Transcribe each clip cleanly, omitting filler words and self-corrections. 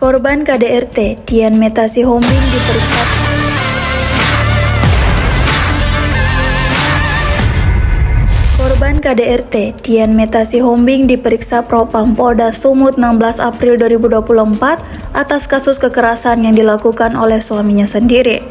Korban KDRT, Dian Meta Sihombing diperiksa. Korban KDRT, Dian Meta Sihombing diperiksa Propam Polda Sumut 16 April 2024 atas kasus kekerasan yang dilakukan oleh suaminya sendiri.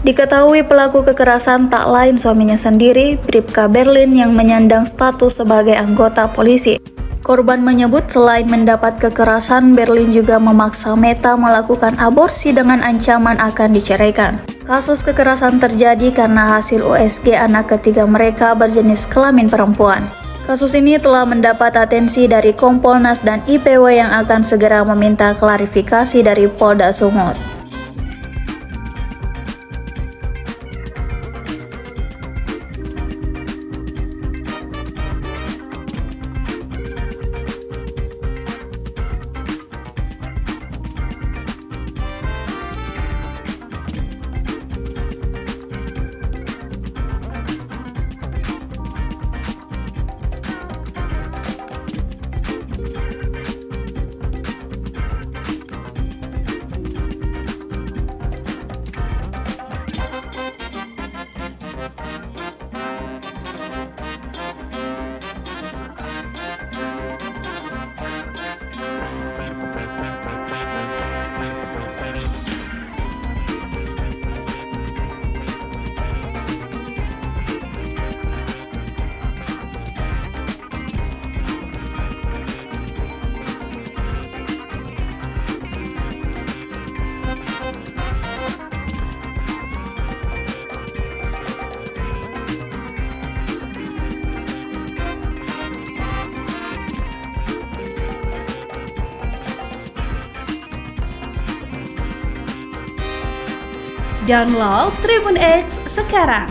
Diketahui pelaku kekerasan tak lain suaminya sendiri, Bribka Berlin yang menyandang status sebagai anggota polisi. Korban menyebut selain mendapat kekerasan, Berlin juga memaksa Meta melakukan aborsi dengan ancaman akan diceraikan. Kasus kekerasan terjadi karena hasil USG anak ketiga mereka berjenis kelamin perempuan. Kasus ini telah mendapat atensi dari Kompolnas dan IPW yang akan segera meminta klarifikasi dari Polda Sumut. Download Tribun X sekarang,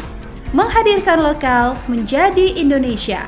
menghadirkan lokal menjadi Indonesia.